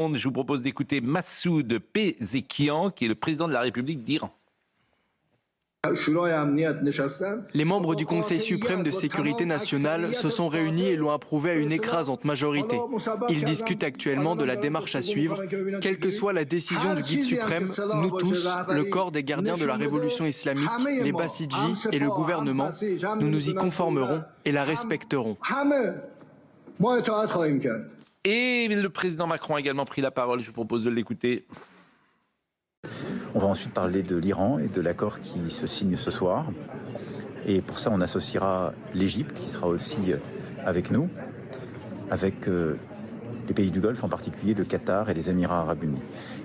Je vous propose d'écouter Massoud Pezeshkian, qui est le président de la République d'Iran. Les membres du Conseil suprême de sécurité nationale se sont réunis et l'ont approuvé à une écrasante majorité. Ils discutent actuellement de la démarche à suivre. Quelle que soit la décision du guide suprême, nous tous, le corps des gardiens de la révolution islamique, les Bassidji et le gouvernement, nous nous y conformerons et la respecterons. Et le président Macron a également pris la parole. Je vous propose de l'écouter. On va ensuite parler de l'Iran et de l'accord qui se signe ce soir. Et pour ça, on associera l'Égypte, qui sera aussi avec nous, avec les pays du Golfe, en particulier le Qatar et les Émirats arabes unis.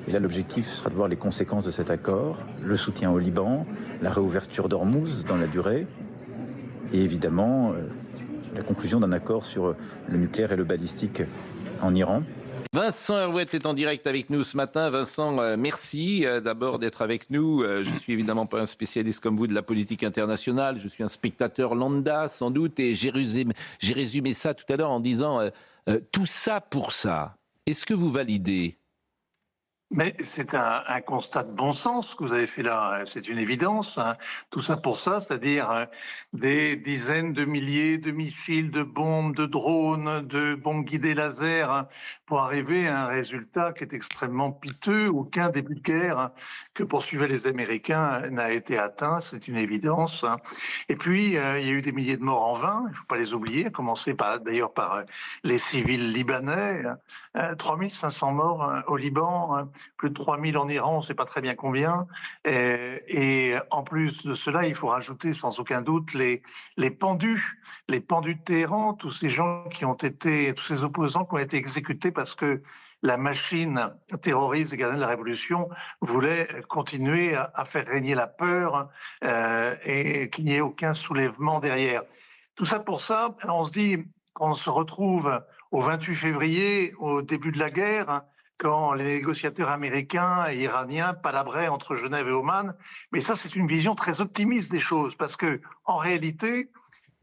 Et là, l'objectif sera de voir les conséquences de cet accord, le soutien au Liban, la réouverture d'Ormuz dans la durée, et évidemment la conclusion d'un accord sur le nucléaire et le balistique en Iran. Vincent Herouet est en direct avec nous ce matin. Vincent, merci d'abord d'être avec nous. Je suis évidemment pas un spécialiste comme vous de la politique internationale. Je suis un spectateur lambda, sans doute, et j'ai résumé ça tout à l'heure en disant tout ça pour ça. Est-ce que vous validez ? Mais c'est un constat de bon sens que vous avez fait là, c'est une évidence. Hein. Tout ça pour ça, c'est-à-dire des dizaines de milliers de missiles, de bombes, de drones, de bombes guidées laser, hein, pour arriver à un résultat qui est extrêmement piteux. Aucun début de guerre que poursuivaient les Américains n'a été atteint, c'est une évidence. Hein. Et puis, il y a eu des milliers de morts en vain, il ne faut pas les oublier, à commencer d'ailleurs par les civils libanais, 3500 morts au Liban, plus de 3000 en Iran, on ne sait pas très bien combien. Et en plus de cela, il faut rajouter sans aucun doute les pendus de Téhéran, tous ces gens qui ont été, tous ces opposants qui ont été exécutés parce que la machine terroriste des gardiens de la Révolution voulait continuer à faire régner la peur et qu'il n'y ait aucun soulèvement derrière. Tout ça pour ça, on se dit qu'on se retrouve au 28 février, au début de la guerre, quand les négociateurs américains et iraniens palabraient entre Genève et Oman. Mais ça, c'est une vision très optimiste des choses, parce que en réalité,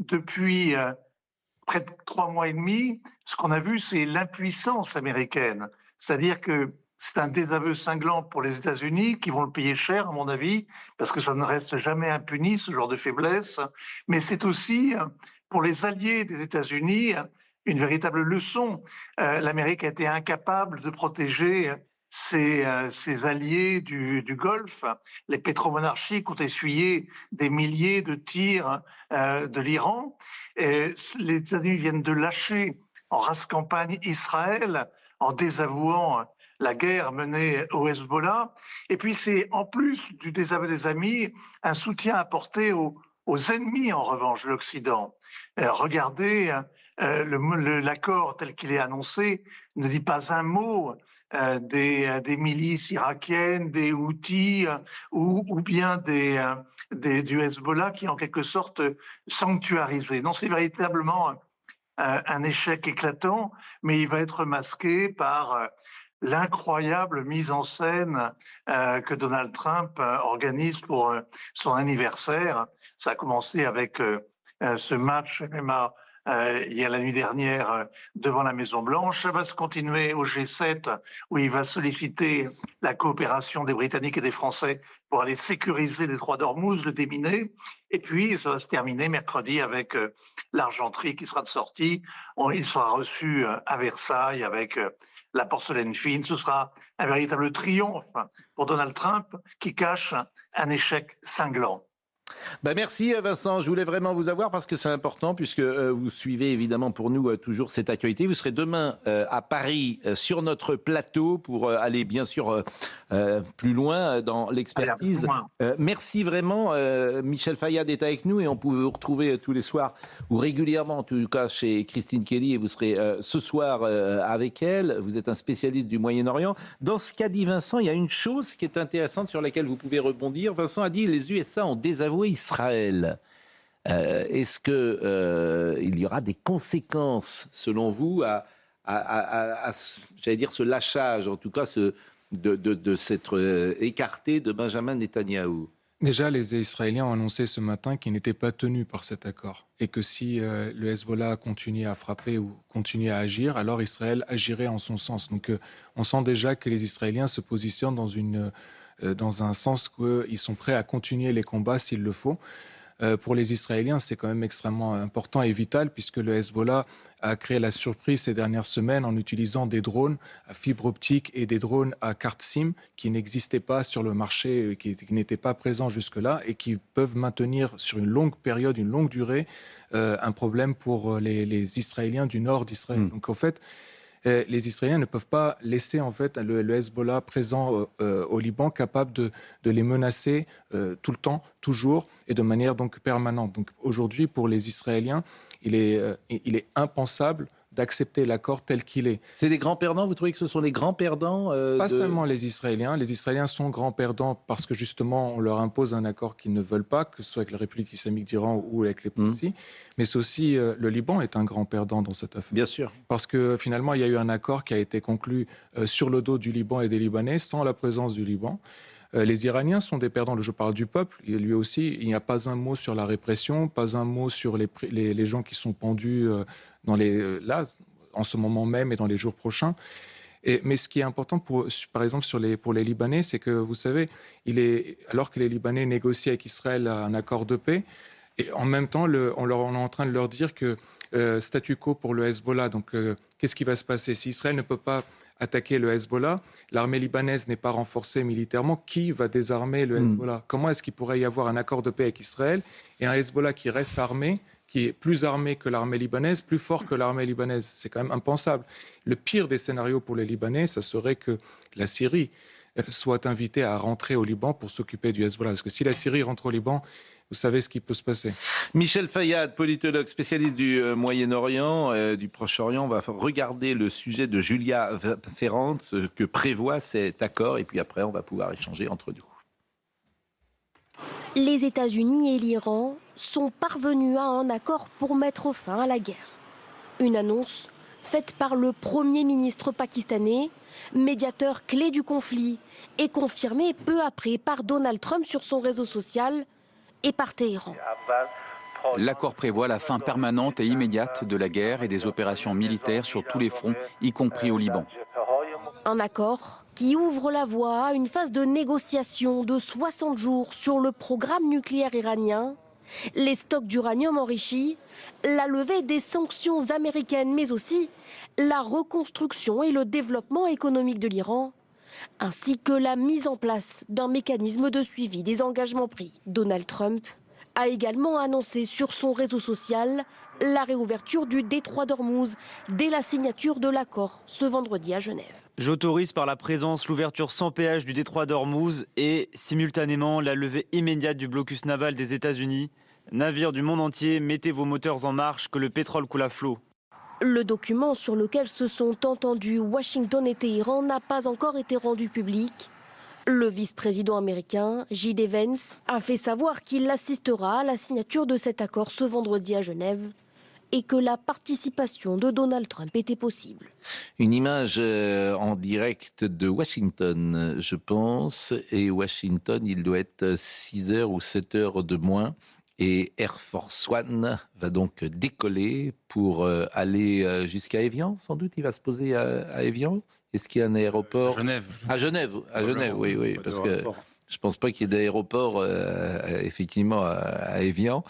depuis près de 3 mois et demi, ce qu'on a vu, c'est l'impuissance américaine. C'est-à-dire que c'est un désaveu cinglant pour les États-Unis qui vont le payer cher, à mon avis, parce que ça ne reste jamais impuni, ce genre de faiblesse. Mais c'est aussi, pour les alliés des États-Unis, une véritable leçon. L'Amérique a été incapable de protéger ses alliés du Golfe. Les pétromonarchies ont essuyé des milliers de tirs de l'Iran. Et les États-Unis viennent de lâcher en race campagne Israël, en désavouant la guerre menée au Hezbollah. Et puis c'est, en plus du désaveu des amis, un soutien apporté aux ennemis, en revanche, de l'Occident. Regardez, l'accord tel qu'il est annoncé ne dit pas un mot des milices irakiennes, des Houthis ou bien du Hezbollah qui est en quelque sorte sanctuarisé. Non, c'est véritablement un échec éclatant, mais il va être masqué par l'incroyable mise en scène que Donald Trump organise pour son anniversaire. Ça a commencé avec ce match MMA il y a la nuit dernière devant la Maison-Blanche. Ça va se continuer au G7 où il va solliciter la coopération des Britanniques et des Français pour aller sécuriser les détroit d'Ormuz, le déminer. Et puis ça va se terminer mercredi avec l'Argenterie qui sera de sortie. Il sera reçu à Versailles avec la porcelaine fine. Ce sera un véritable triomphe pour Donald Trump qui cache un échec cinglant. Merci Vincent, je voulais vraiment vous avoir parce que c'est important puisque vous suivez évidemment pour nous toujours cette actualité. Vous serez demain à Paris sur notre plateau pour aller bien sûr plus loin dans l'expertise. Merci vraiment, Michel Fayad est avec nous et on peut vous retrouver tous les soirs ou régulièrement en tout cas chez Christine Kelly et vous serez ce soir avec elle. Vous êtes un spécialiste du Moyen-Orient. Dans ce qu'a dit Vincent, il y a une chose qui est intéressante sur laquelle vous pouvez rebondir. Vincent a dit les USA ont désavoué Israël. Est-ce qu'il y aura des conséquences, selon vous, j'allais dire, ce lâchage, en tout cas, de s'être écarté de Benjamin Netanyahou? Déjà, les Israéliens ont annoncé ce matin qu'ils n'étaient pas tenus par cet accord et que si le Hezbollah continuait à frapper ou continuait à agir, alors Israël agirait en son sens. Donc on sent déjà que les Israéliens se positionnent dans un sens qu'ils sont prêts à continuer les combats s'il le faut. Pour les Israéliens, c'est quand même extrêmement important et vital puisque le Hezbollah a créé la surprise ces dernières semaines en utilisant des drones à fibre optique et des drones à carte SIM qui n'existaient pas sur le marché, qui n'étaient pas présents jusque-là et qui peuvent maintenir sur une longue période, une longue durée, un problème pour les Israéliens du nord d'Israël. Donc en fait, les Israéliens ne peuvent pas laisser en fait le Hezbollah présent au Liban, capable de les menacer tout le temps, toujours et de manière donc permanente. Donc aujourd'hui, pour les Israéliens, il est impensable d'accepter l'accord tel qu'il est. C'est les grands perdants? Vous trouvez que ce sont les grands perdants Pas seulement les Israéliens. Les Israéliens sont grands perdants parce que justement, on leur impose un accord qu'ils ne veulent pas, que ce soit avec la République islamique d'Iran ou avec les Houthis. Mais c'est aussi le Liban est un grand perdant dans cette affaire. Bien sûr. Parce que finalement, il y a eu un accord qui a été conclu sur le dos du Liban et des Libanais, sans la présence du Liban. Les Iraniens sont des perdants, je parle du peuple, et lui aussi, il n'y a pas un mot sur la répression, pas un mot sur les gens qui sont pendus là, en ce moment même et dans les jours prochains. Mais ce qui est important, par exemple, pour les Libanais, c'est que, vous savez, alors que les Libanais négocient avec Israël un accord de paix, et en même temps, on est en train de leur dire que statu quo pour le Hezbollah, donc qu'est-ce qui va se passer? Si Israël ne peut pas attaquer le Hezbollah, l'armée libanaise n'est pas renforcée militairement, qui va désarmer le Hezbollah? Comment est-ce qu'il pourrait y avoir un accord de paix avec Israël et un Hezbollah qui reste armé, qui est plus armé que l'armée libanaise, plus fort que l'armée libanaise? C'est quand même impensable. Le pire des scénarios pour les Libanais, ça serait que la Syrie soit invitée à rentrer au Liban pour s'occuper du Hezbollah. Parce que si la Syrie rentre au Liban, vous savez ce qui peut se passer. Michel Fayad, politologue, spécialiste du Moyen-Orient, du Proche-Orient, va regarder le sujet de Julia Ferrand, ce que prévoit cet accord, et puis après on va pouvoir échanger entre nous. Les États-Unis et l'Iran sont parvenus à un accord pour mettre fin à la guerre. Une annonce faite par le Premier ministre pakistanais, médiateur clé du conflit, et confirmée peu après par Donald Trump sur son réseau social et par Téhéran. L'accord prévoit la fin permanente et immédiate de la guerre et des opérations militaires sur tous les fronts, y compris au Liban. Un accord qui ouvre la voie à une phase de négociation de 60 jours sur le programme nucléaire iranien, les stocks d'uranium enrichi, la levée des sanctions américaines, mais aussi la reconstruction et le développement économique de l'Iran, ainsi que la mise en place d'un mécanisme de suivi des engagements pris. Donald Trump a également annoncé sur son réseau social la réouverture du détroit d'Ormuz dès la signature de l'accord ce vendredi à Genève. J'autorise par la présence l'ouverture sans péage du détroit d'Ormuz et simultanément la levée immédiate du blocus naval des États-Unis. Navires du monde entier, mettez vos moteurs en marche, que le pétrole coule à flot. Le document sur lequel se sont entendus Washington et Téhéran n'a pas encore été rendu public. Le vice-président américain, J.D. Vance, a fait savoir qu'il assistera à la signature de cet accord ce vendredi à Genève et que la participation de Donald Trump était possible. Une image en direct de Washington, je pense. Et Washington, il doit être 6 heures ou 7 heures de moins. Et Air Force One va donc décoller pour aller jusqu'à Évian, sans doute. Il va se poser à Évian. Est-ce qu'il y a un aéroport? Genève. À Genève, oui, parce que je ne pense pas qu'il y ait d'aéroport, effectivement, à Évian.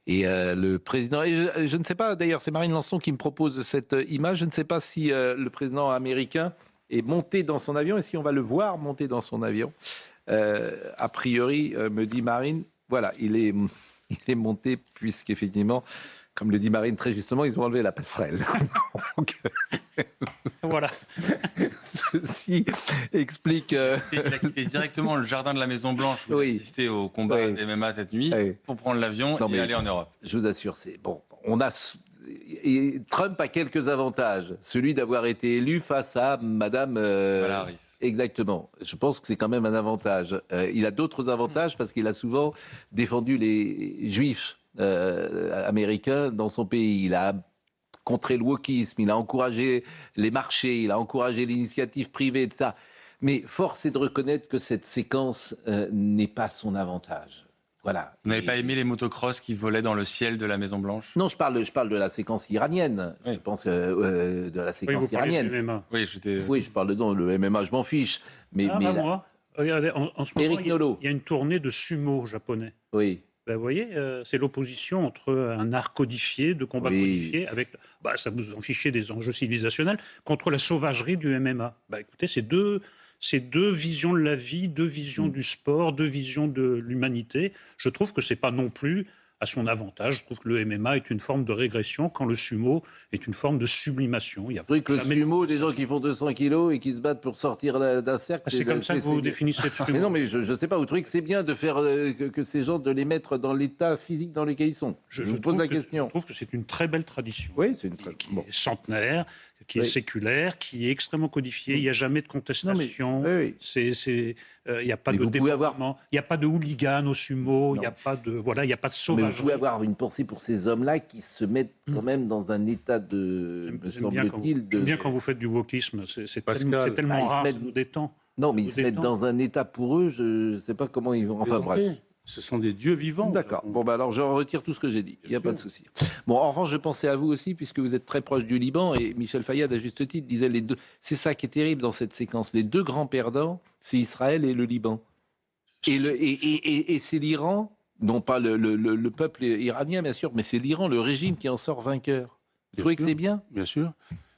Et le président, et je ne sais pas, d'ailleurs, c'est Marine Lançon qui me propose cette image, je ne sais pas si le président américain est monté dans son avion et si on va le voir monter dans son avion. A priori, me dit Marine, voilà, il est monté puisqu'effectivement, comme le dit Marine très justement, ils ont enlevé la passerelle. Donc, voilà. Ceci explique... Il a quitté directement le jardin de la Maison-Blanche où il a assisté au combat des MMA cette nuit pour prendre l'avion et aller en Europe. Je vous assure, c'est bon. Et Trump a quelques avantages. Celui d'avoir été élu face à Madame Harris. Exactement. Je pense que c'est quand même un avantage. Il a d'autres avantages parce qu'il a souvent défendu les Juifs américains dans son pays. Il a contré le wokisme, il a encouragé les marchés, il a encouragé l'initiative privée, de ça. Mais force est de reconnaître que cette séquence n'est pas son avantage. Voilà. Vous n'avez pas aimé les motocross qui volaient dans le ciel de la Maison-Blanche? Non, je parle de la séquence iranienne. Oui. Je pense de la séquence iranienne. Oui, je parle le MMA, je m'en fiche. Mais moi, regardez, en ce moment, il y a une tournée de sumo japonais. Oui. Ben, vous voyez, c'est l'opposition entre un art codifié, de combat codifié, avec, ça vous en fichez des enjeux civilisationnels, contre la sauvagerie du MMA. Écoutez, c'est deux visions de la vie, deux visions du sport, deux visions de l'humanité. Je trouve que ce n'est pas non plus à son avantage. Je trouve que le MMA est une forme de régression quand le sumo est une forme de sublimation. Il y a que le sumo, des gens qui font 200 kilos et qui se battent pour sortir d'un cercle... C'est comme ça que vous définissez le sumo. Mais non, mais je ne sais pas. Vous trouvez que c'est bien de faire que ces gens, de les mettre dans l'état physique dans lequel ils sont? Je vous pose la question. Je trouve que c'est une très belle tradition. Oui, c'est une qui est centenaire, qui est séculaire, qui est extrêmement codifiée. Il n'y a jamais de contestation. Il n'y a pas de développement. Il n'y a pas de hooligan au sumo. Il n'y a pas de sauvagerie. Mais vous pouvez avoir une pensée pour ces hommes-là qui se mettent quand même dans un état de, me semble-t-il... J'aime bien quand vous faites du wokisme. C'est tellement rare, ça nous détend. Non, mais ils se mettent dans un état pour eux, je ne sais pas comment ils vont... Enfin, bref. Ce sont des dieux vivants. D'accord. Bon, alors je retire tout ce que j'ai dit. Il n'y a pas de souci. Bon, en revanche, je pensais à vous aussi, puisque vous êtes très proche du Liban, et Michel Fayad, à juste titre, disait les deux. C'est ça qui est terrible dans cette séquence. Les deux grands perdants, c'est Israël et le Liban. Et c'est l'Iran, non pas le peuple iranien, bien sûr, mais c'est l'Iran, le régime qui en sort vainqueur. Vous trouvez que c'est bien? Bien sûr.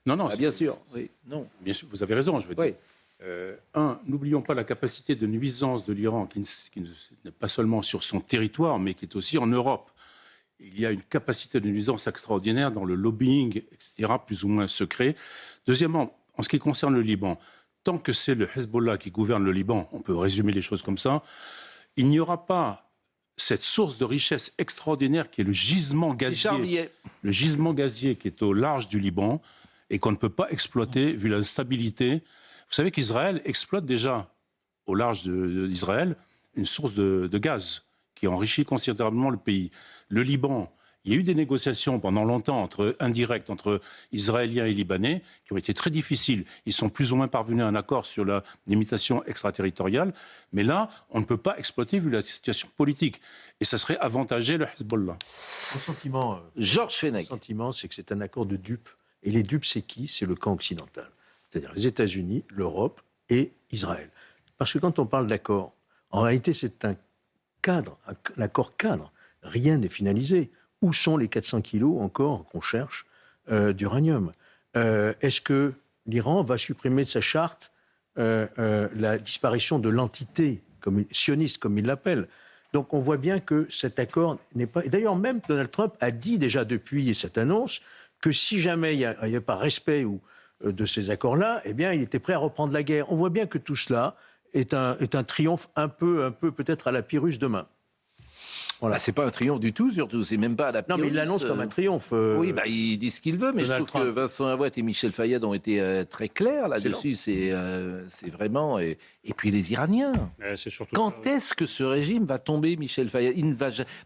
Non. Bien sûr. Oui. Non. Bien sûr, vous avez raison, je veux dire. N'oublions pas la capacité de nuisance de l'Iran, qui n'est pas seulement sur son territoire, mais qui est aussi en Europe. Il y a une capacité de nuisance extraordinaire dans le lobbying, etc., plus ou moins secret. Deuxièmement, en ce qui concerne le Liban, tant que c'est le Hezbollah qui gouverne le Liban, on peut résumer les choses comme ça, il n'y aura pas cette source de richesse extraordinaire qui est le gisement gazier qui est au large du Liban et qu'on ne peut pas exploiter vu l'instabilité. Vous savez qu'Israël exploite déjà au large d'Israël une source de gaz qui enrichit considérablement le pays. Le Liban, il y a eu des négociations pendant longtemps indirectes entre Israéliens et Libanais qui ont été très difficiles. Ils sont plus ou moins parvenus à un accord sur la limitation extraterritoriale. Mais là, on ne peut pas exploiter vu la situation politique. Et ça serait avantager le Hezbollah. Mon sentiment, Georges Fenech. Mon sentiment, c'est que c'est un accord de dupes. Et les dupes, c'est qui? C'est le camp occidental. C'est-à-dire les États-Unis, l'Europe et Israël. Parce que quand on parle d'accord, en réalité, c'est un cadre, un accord cadre. Rien n'est finalisé. Où sont les 400 kilos encore qu'on cherche d'uranium? Est-ce que l'Iran va supprimer de sa charte la disparition de l'entité sioniste, comme il l'appelle? Donc on voit bien que cet accord n'est pas... Et d'ailleurs, même Donald Trump a dit déjà depuis cette annonce que si jamais il n'y avait pas respect de ces accords-là, eh bien, il était prêt à reprendre la guerre. On voit bien que tout cela est un triomphe un peu peut-être à la Pyrrhus demain. Voilà. C'est pas un triomphe du tout, surtout. C'est même pas à la Pyrrhus. Non, mais il l'annonce comme un triomphe. Oui, il dit ce qu'il veut, mais Donald je trouve Trump. Que Vincent Avoët et Michel Fayad ont été très clairs là-dessus. C'est vraiment... Et puis les Iraniens. Quand est-ce que ce régime va tomber, Michel Fayad?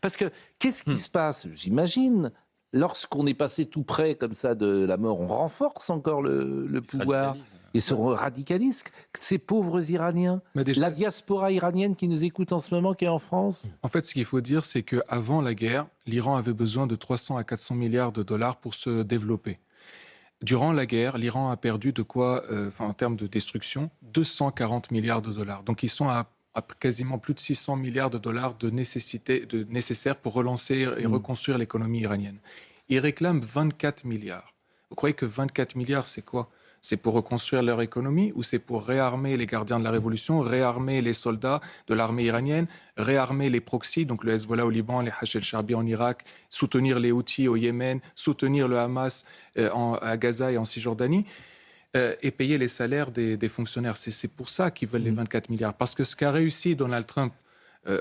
Parce que qu'est-ce qui se passe? J'imagine... Lorsqu'on est passé tout près comme ça de la mort, on renforce encore le pouvoir et se radicalise. Ces pauvres Iraniens, la diaspora iranienne qui nous écoute en ce moment, qui est en France. En fait, ce qu'il faut dire, c'est qu'avant la guerre, l'Iran avait besoin de 300 à 400 milliards de dollars pour se développer. Durant la guerre, l'Iran a perdu de quoi, en termes de destruction, 240 milliards de dollars. Donc ils sont à quasiment plus de 600 milliards de dollars nécessaires pour relancer et reconstruire l'économie iranienne. Ils réclament 24 milliards. Vous croyez que 24 milliards, c'est quoi? C'est pour reconstruire leur économie ou c'est pour réarmer les gardiens de la révolution, réarmer les soldats de l'armée iranienne, réarmer les proxys, donc le Hezbollah au Liban, les Hachd el-Sharbi en Irak, soutenir les Houthis au Yémen, soutenir le Hamas à Gaza et en Cisjordanie et payer les salaires des fonctionnaires. C'est pour ça qu'ils veulent les 24 milliards. Parce que ce qu'a réussi Donald Trump,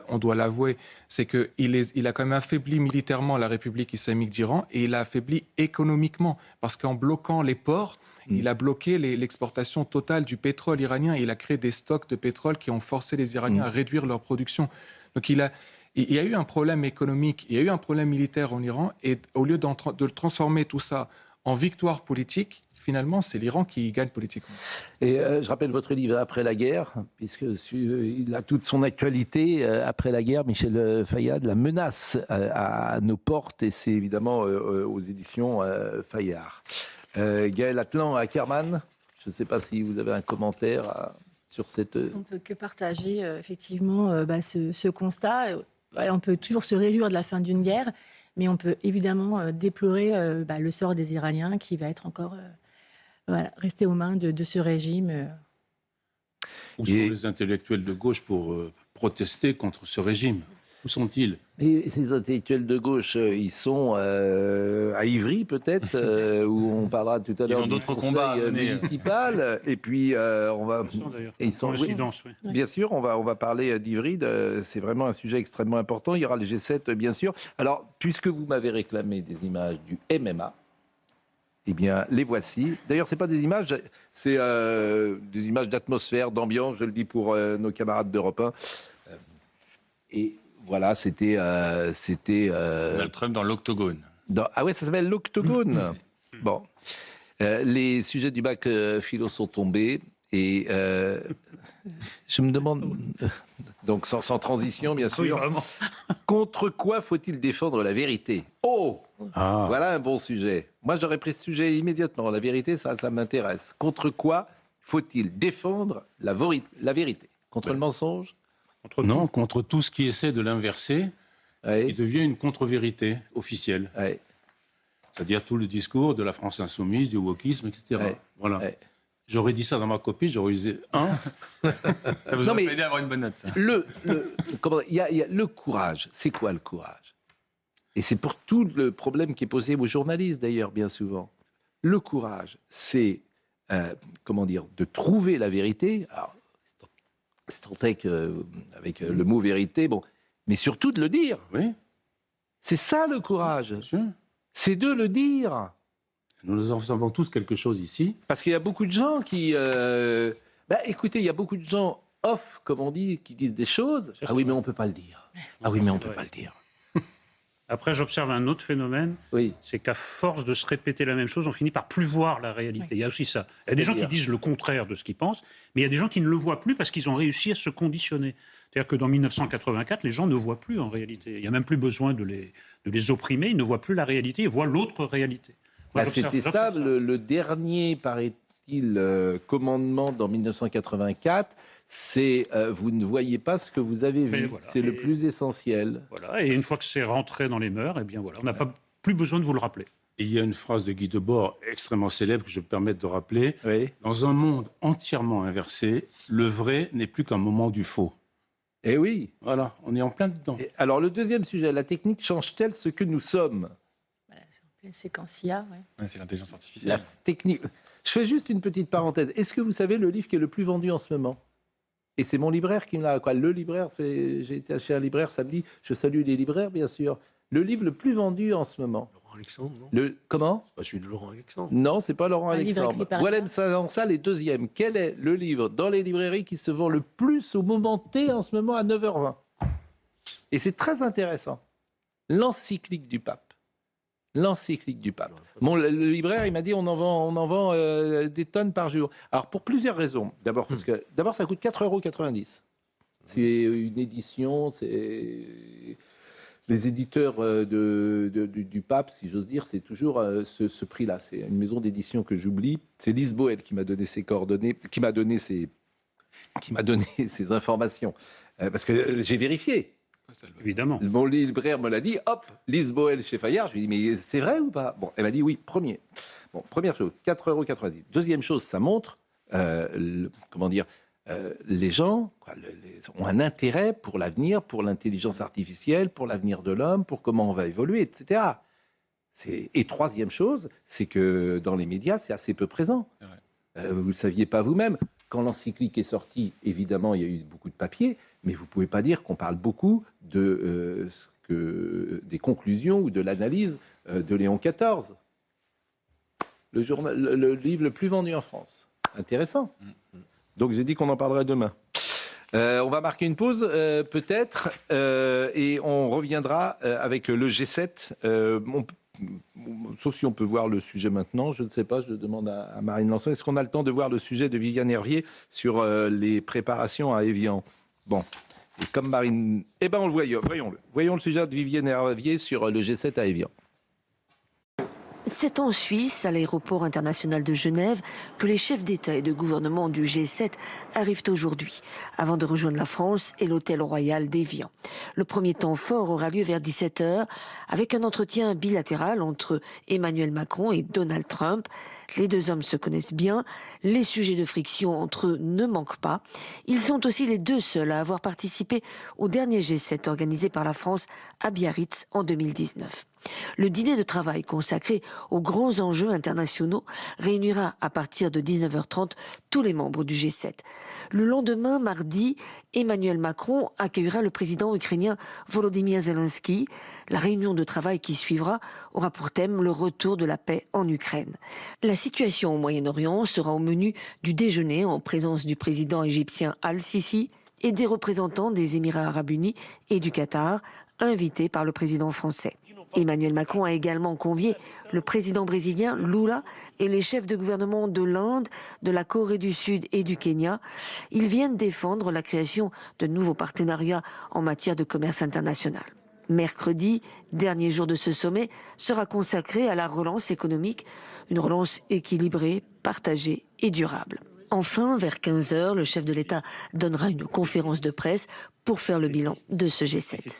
on doit l'avouer, c'est qu'il a quand même affaibli militairement la République islamique d'Iran et il a affaibli économiquement. Parce qu'en bloquant les ports, il a bloqué l'exportation totale du pétrole iranien et il a créé des stocks de pétrole qui ont forcé les Iraniens à réduire leur production. Donc il y a eu un problème économique, il y a eu un problème militaire en Iran et au lieu de transformer tout ça en victoire politique, finalement, c'est l'Iran qui gagne politiquement. Et je rappelle votre livre Après la guerre, puisqu'il a toute son actualité. Après la guerre, Michel Fayad, la menace à nos portes, et c'est évidemment aux éditions Fayard. Gaël Atlan à Kerman, je ne sais pas si vous avez un commentaire sur cette... On ne peut que partager effectivement ce constat. On peut toujours se réjouir de la fin d'une guerre, mais on peut évidemment déplorer le sort des Iraniens qui va être encore resté aux mains de ce régime. Où sont les intellectuels de gauche pour protester contre ce régime? Où sont-ils? Et ces intellectuels de gauche, ils sont à Ivry peut-être, où on parlera tout à l'heure du conseil municipal. Et puis on va. Ils sont. Bien sûr, on va parler d'Ivry. C'est vraiment un sujet extrêmement important. Il y aura le G7, bien sûr. Alors, puisque vous m'avez réclamé des images du MMA, eh bien, les voici. D'ailleurs, c'est pas des images, c'est des images d'atmosphère, d'ambiance. Je le dis pour nos camarades d'Europe 1. Et voilà, c'était Donald Trump dans l'octogone. Ah ouais, ça s'appelle l'octogone. Bon, les sujets du bac philo sont tombés et je me demande, donc sans transition bien sûr, oui, contre quoi faut-il défendre la vérité? Voilà un bon sujet. Moi j'aurais pris ce sujet immédiatement. La vérité, ça m'intéresse. Contre quoi faut-il défendre la vérité? Contre le mensonge? Contre tout ce qui essaie de l'inverser, il devient une contre-vérité officielle. C'est-à-dire tout le discours de la France insoumise, du wokisme, etc. Voilà. J'aurais dit ça dans ma copie, j'aurais usé Ça vous aurait aidé à avoir une bonne note. Ça. Il y a le courage. C'est quoi le courage? Et c'est pour tout le problème qui est posé aux journalistes, d'ailleurs, bien souvent. Le courage, c'est, de trouver la vérité. Alors, c'est tant avec le mot vérité, mais surtout de le dire. Oui. C'est ça le courage. C'est de le dire. Nous en savons tous quelque chose ici. Parce qu'il y a beaucoup de gens qui... écoutez, il y a beaucoup de gens off, comme on dit, qui disent des choses. Ah oui, mais on ne peut pas le dire. Ah oui, mais on ne peut pas le dire. Après, j'observe un autre phénomène, c'est qu'à force de se répéter la même chose, on finit par plus voir la réalité. Il y a aussi ça. Il y a des gens qui disent le contraire de ce qu'ils pensent, mais il y a des gens qui ne le voient plus parce qu'ils ont réussi à se conditionner. C'est-à-dire que dans 1984, les gens ne voient plus en réalité. Il n'y a même plus besoin de les opprimer, ils ne voient plus la réalité, ils voient l'autre réalité. C'était ça, le dernier, paraît-il, commandement dans 1984. C'est vous ne voyez pas ce que vous avez vu. Voilà. C'est le plus essentiel. Voilà. Et une fois que c'est rentré dans les mœurs, eh bien voilà, on n'a pas plus besoin de vous le rappeler. Il y a une phrase de Guy Debord extrêmement célèbre que je me permets de rappeler. Dans un monde entièrement inversé, le vrai n'est plus qu'un moment du faux. Eh oui. Voilà, on est en plein dedans. Alors le deuxième sujet, la technique change-t-elle ce que nous sommes? C'est séquence IA. C'est l'intelligence artificielle. La technique. Je fais juste une petite parenthèse. Est-ce que vous savez le livre qui est le plus vendu en ce moment? Et c'est mon libraire qui me l'a... Le libraire, j'ai été chez un libraire samedi. Je salue les libraires, bien sûr. Le livre le plus vendu en ce moment. Laurent Alexandre, non? Comment? C'est pas celui de Laurent Alexandre. Non, c'est pas Laurent Alexandre. Walem Sansal est deuxième. Quel est le livre dans les librairies qui se vend le plus au moment T en ce moment à 9h20? Et c'est très intéressant. L'encyclique du pape. L'encyclique du pape. Le libraire, il m'a dit on en vend des tonnes par jour. Alors, pour plusieurs raisons. D'abord, parce que ça coûte 4,90 €. C'est une édition, c'est... Les éditeurs du pape, si j'ose dire, c'est toujours ce prix-là. C'est une maison d'édition que j'oublie. C'est Lise Boel qui m'a donné ses coordonnées, qui m'a donné ses informations. Parce que j'ai vérifié. Évidemment. Mon libraire me l'a dit, hop, Lise Boel chez Fayard. Je lui ai dit, mais c'est vrai ou pas? Bon, elle m'a dit oui, première chose, 4,90 €. Deuxième chose, ça montre, les gens ont un intérêt pour l'avenir, pour l'intelligence artificielle, pour l'avenir de l'homme, pour comment on va évoluer, etc. Et troisième chose, c'est que dans les médias, c'est assez peu présent. Vous ne le saviez pas vous-même. Quand l'encyclique est sortie, évidemment, il y a eu beaucoup de papier, mais vous ne pouvez pas dire qu'on parle beaucoup des conclusions ou de l'analyse de Léon XIV. Le livre le plus vendu en France. Intéressant. Donc j'ai dit qu'on en parlerait demain. On va marquer une pause, peut-être, et on reviendra avec le G7. sauf si on peut voir le sujet maintenant, je ne sais pas, je demande à Marine Lançon, est-ce qu'on a le temps de voir le sujet de Viviane Hervier sur les préparations à Évian? Bon, et comme Marine... Eh bien, voyons-le. Voyons le sujet de Viviane Hervier sur le G7 à Évian. C'est en Suisse, à l'aéroport international de Genève, que les chefs d'État et de gouvernement du G7 arrivent aujourd'hui, avant de rejoindre la France et l'hôtel royal d'Évian. Le premier temps fort aura lieu vers 17h, avec un entretien bilatéral entre Emmanuel Macron et Donald Trump. Les deux hommes se connaissent bien, les sujets de friction entre eux ne manquent pas. Ils sont aussi les deux seuls à avoir participé au dernier G7 organisé par la France à Biarritz en 2019. Le dîner de travail consacré aux grands enjeux internationaux réunira à partir de 19h30 tous les membres du G7. Le lendemain, mardi, Emmanuel Macron accueillera le président ukrainien Volodymyr Zelensky. La réunion de travail qui suivra aura pour thème le retour de la paix en Ukraine. La situation au Moyen-Orient sera au menu du déjeuner en présence du président égyptien Al-Sisi et des représentants des Émirats arabes unis et du Qatar, invités par le président français. Emmanuel Macron a également convié le président brésilien Lula et les chefs de gouvernement de l'Inde, de la Corée du Sud et du Kenya. Ils viennent défendre la création de nouveaux partenariats en matière de commerce international. Mercredi, dernier jour de ce sommet, sera consacré à la relance économique, une relance équilibrée, partagée et durable. Enfin, vers 15h, le chef de l'État donnera une conférence de presse pour faire le bilan de ce G7.